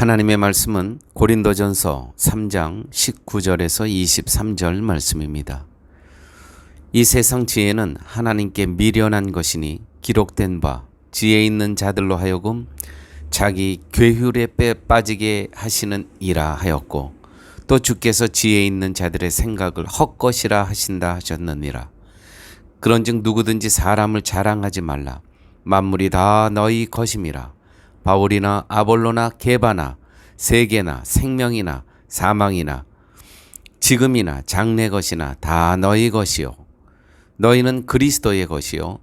하나님의 말씀은 고린도전서 3장 19절에서 23절 말씀입니다. 이 세상 지혜는 하나님께 미련한 것이니 기록된 바 지혜 있는 자들로 하여금 자기 괴휼에 빠지게 하시는 이라 하였고, 또 주께서 지혜 있는 자들의 생각을 헛것이라 하신다 하셨느니라. 그런즉 누구든지 사람을 자랑하지 말라. 만물이 다 너희 것임이라. 바울이나 아볼로나 게바나 세계나 생명이나 사망이나 지금이나 장래 것이나 다 너희 것이요 너희는 그리스도의 것이요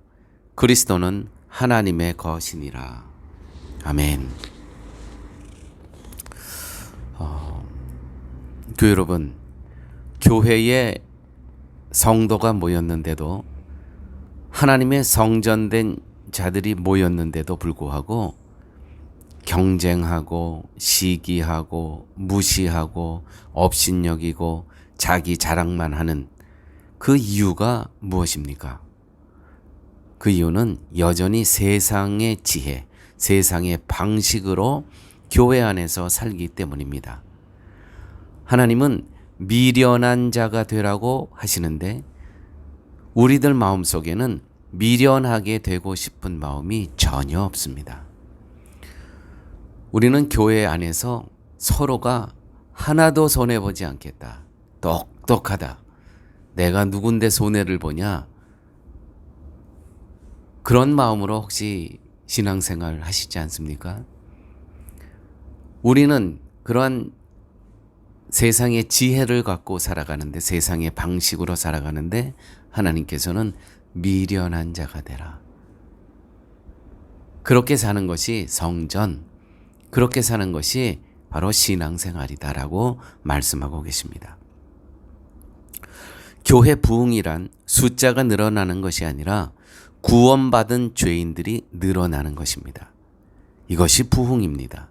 그리스도는 하나님의 것이니라. 아멘. 교회 여러분, 교회에 성도가 모였는데도, 하나님의 성전된 자들이 모였는데도 불구하고 경쟁하고 시기하고 무시하고 업신여기고 자기 자랑만 하는 그 이유가 무엇입니까? 그 이유는 여전히 세상의 지혜, 세상의 방식으로 교회 안에서 살기 때문입니다. 하나님은 미련한 자가 되라고 하시는데 우리들 마음속에는 미련하게 되고 싶은 마음이 전혀 없습니다. 우리는 교회 안에서 서로가 하나도 손해보지 않겠다, 똑똑하다, 내가 누군데 손해를 보냐, 그런 마음으로 혹시 신앙생활 하시지 않습니까? 우리는 그러한 세상의 지혜를 갖고 살아가는데, 세상의 방식으로 살아가는데 하나님께서는 미련한 자가 되라. 그렇게 사는 것이 성전, 그렇게 사는 것이 바로 신앙생활이다라고 말씀하고 계십니다. 교회 부흥이란 숫자가 늘어나는 것이 아니라 구원받은 죄인들이 늘어나는 것입니다. 이것이 부흥입니다.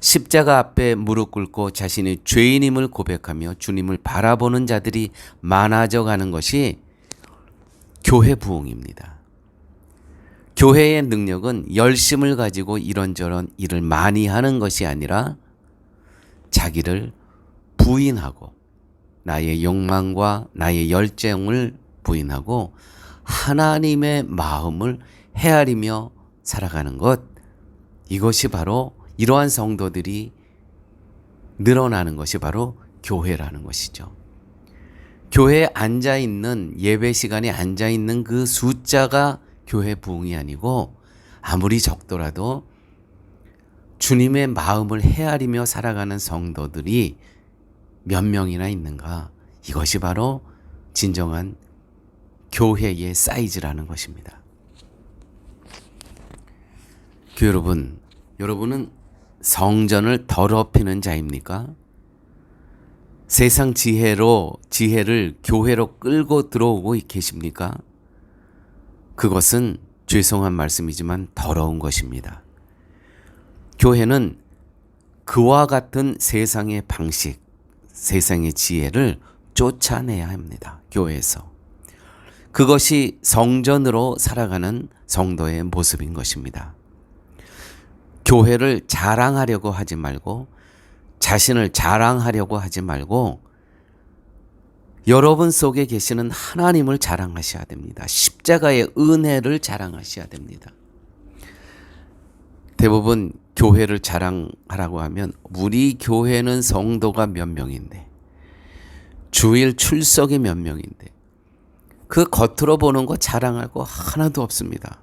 십자가 앞에 무릎 꿇고 자신이 죄인임을 고백하며 주님을 바라보는 자들이 많아져 가는 것이 교회 부흥입니다. 교회의 능력은 열심을 가지고 이런저런 일을 많이 하는 것이 아니라 자기를 부인하고 나의 욕망과 나의 열정을 부인하고 하나님의 마음을 헤아리며 살아가는 것, 이것이 바로, 이러한 성도들이 늘어나는 것이 바로 교회라는 것이죠. 교회에 앉아있는, 예배 시간에 앉아있는 그 숫자가 교회 부흥이 아니고, 아무리 적더라도 주님의 마음을 헤아리며 살아가는 성도들이 몇 명이나 있는가, 이것이 바로 진정한 교회의 사이즈라는 것입니다. 교회 여러분, 여러분은 성전을 더럽히는 자입니까? 세상 지혜를 교회로 끌고 들어오고 계십니까? 그것은 죄송한 말씀이지만 더러운 것입니다. 교회는 그와 같은 세상의 방식, 세상의 지혜를 쫓아내야 합니다. 교회에서. 그것이 성전으로 살아가는 성도의 모습인 것입니다. 교회를 자랑하려고 하지 말고, 자신을 자랑하려고 하지 말고, 여러분 속에 계시는 하나님을 자랑하셔야 됩니다. 십자가의 은혜를 자랑하셔야 됩니다. 대부분 교회를 자랑하라고 하면, 우리 교회는 성도가 몇 명인데, 주일 출석이 몇 명인데, 그 겉으로 보는 거 자랑할 거 하나도 없습니다.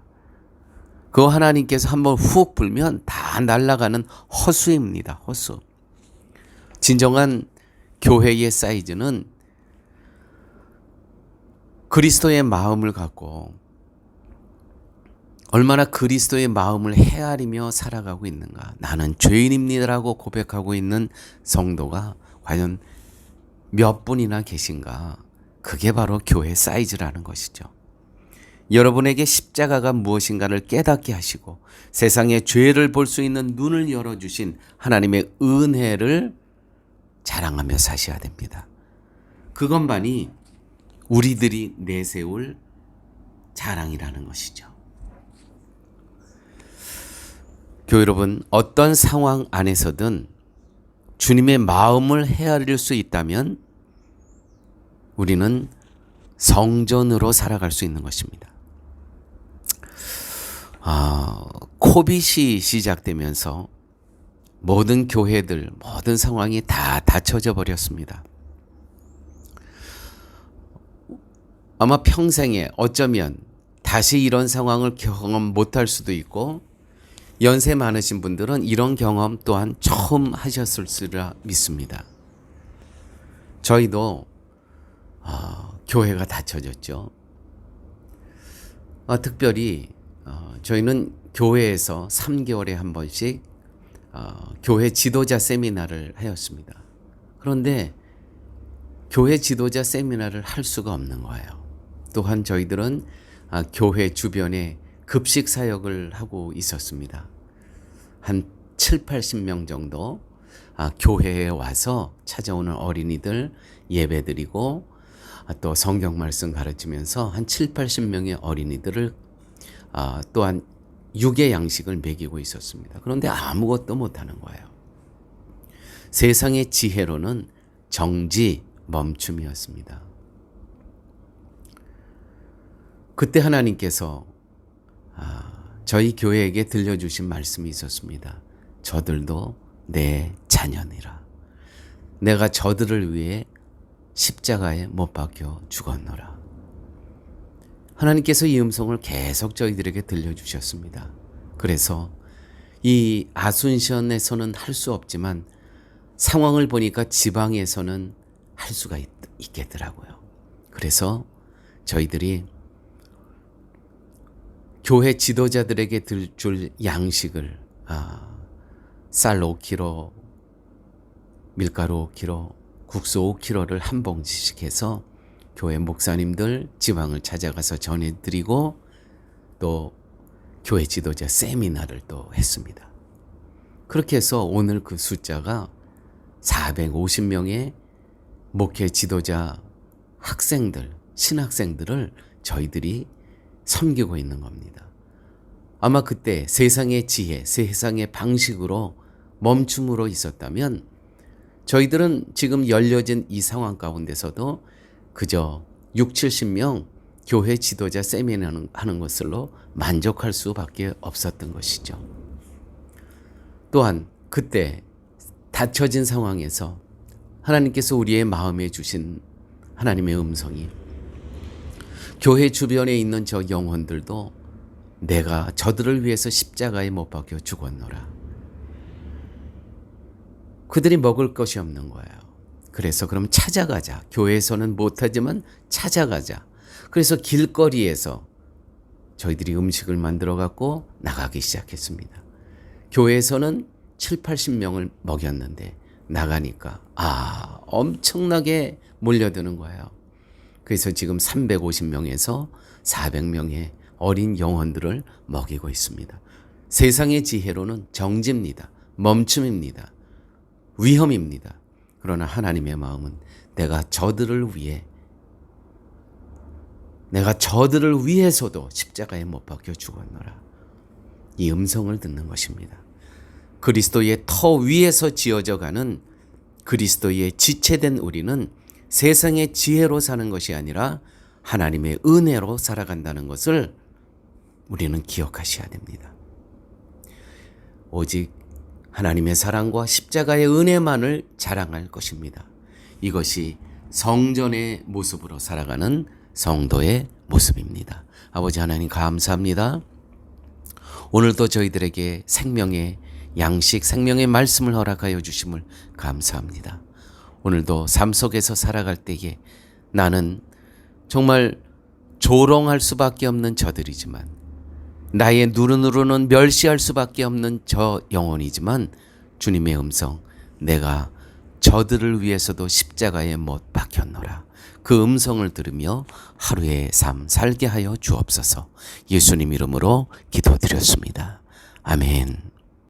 그거 하나님께서 한번 훅 불면 다 날아가는 허수입니다. 허수. 진정한 교회의 사이즈는 그리스도의 마음을 갖고 얼마나 그리스도의 마음을 헤아리며 살아가고 있는가. 나는 죄인입니다라고 고백하고 있는 성도가 과연 몇 분이나 계신가. 그게 바로 교회 사이즈라는 것이죠. 여러분에게 십자가가 무엇인가를 깨닫게 하시고 세상의 죄를 볼 수 있는 눈을 열어주신 하나님의 은혜를 자랑하며 사셔야 됩니다. 그것만이 우리들이 내세울 자랑이라는 것이죠. 교회 여러분, 어떤 상황 안에서든 주님의 마음을 헤아릴 수 있다면 우리는 성전으로 살아갈 수 있는 것입니다. 코빗이 시작되면서 모든 교회들, 모든 상황이 다 닫혀져 버렸습니다. 아마 평생에 어쩌면 다시 이런 상황을 경험 못할 수도 있고, 연세 많으신 분들은 이런 경험 또한 처음 하셨을지라 믿습니다. 저희도 교회가 닫혀졌죠. 특별히 저희는 교회에서 3개월에 한 번씩 교회 지도자 세미나를 하였습니다. 그런데 교회 지도자 세미나를 할 수가 없는 거예요. 또한 저희들은 교회 주변에 급식 사역을 하고 있었습니다. 한 7, 80명 정도 교회에 와서 찾아오는 어린이들 예배드리고 또 성경 말씀 가르치면서 한 7, 80명의 어린이들을 또한 육의 양식을 먹이고 있었습니다. 그런데 아무것도 못하는 거예요. 세상의 지혜로는 정지, 멈춤이었습니다. 그때 하나님께서 저희 교회에게 들려주신 말씀이 있었습니다. 저들도 내 자녀니라. 내가 저들을 위해 십자가에 못 박혀 죽었노라. 하나님께서 이 음성을 계속 저희들에게 들려주셨습니다. 그래서 이 아순션에서는 할 수 없지만 상황을 보니까 지방에서는 할 수가 있겠더라고요. 그래서 저희들이 교회 지도자들에게 줄 양식을 쌀 5kg, 밀가루 5kg, 국수 5kg를 한 봉지씩 해서 교회 목사님들 지방을 찾아가서 전해드리고 또 교회 지도자 세미나를 또 했습니다. 그렇게 해서 오늘 그 숫자가 450명의 목회 지도자 학생들, 신학생들을 저희들이 섬기고 있는 겁니다. 아마 그때 세상의 지혜, 세상의 방식으로 멈춤으로 있었다면 저희들은 지금 열려진 이 상황 가운데서도 그저 6, 70명 교회 지도자 세미나 하는 것으로 만족할 수밖에 없었던 것이죠. 또한 그때 닫혀진 상황에서 하나님께서 우리의 마음에 주신 하나님의 음성이 교회 주변에 있는 저 영혼들도 내가 저들을 위해서 십자가에 못 박혀 죽었노라. 그들이 먹을 것이 없는 거예요. 그래서 그럼 찾아가자. 교회에서는 못하지만 찾아가자. 그래서 길거리에서 저희들이 음식을 만들어 갖고 나가기 시작했습니다. 교회에서는 7, 80명을 먹였는데 나가니까 엄청나게 몰려드는 거예요. 그래서 지금 350명에서 400명의 어린 영혼들을 먹이고 있습니다. 세상의 지혜로는 정지입니다. 멈춤입니다. 위험입니다. 그러나 하나님의 마음은 내가 저들을 위해서도 십자가에 못 박혀 죽었노라. 이 음성을 듣는 것입니다. 그리스도의 터 위에서 지어져 가는 그리스도의 지체된 우리는 세상의 지혜로 사는 것이 아니라 하나님의 은혜로 살아간다는 것을 우리는 기억하셔야 됩니다. 오직 하나님의 사랑과 십자가의 은혜만을 자랑할 것입니다. 이것이 성전의 모습으로 살아가는 성도의 모습입니다. 아버지 하나님 감사합니다. 오늘도 저희들에게 생명의 양식, 생명의 말씀을 허락하여 주심을 감사합니다. 오늘도 삶 속에서 살아갈 때에 나는 정말 조롱할 수밖에 없는 저들이지만 나의 눈으로는 멸시할 수밖에 없는 저 영혼이지만 주님의 음성, 내가 저들을 위해서도 십자가에 못 박혔노라. 그 음성을 들으며 하루의 삶 살게 하여 주옵소서. 예수님 이름으로 기도드렸습니다. 아멘.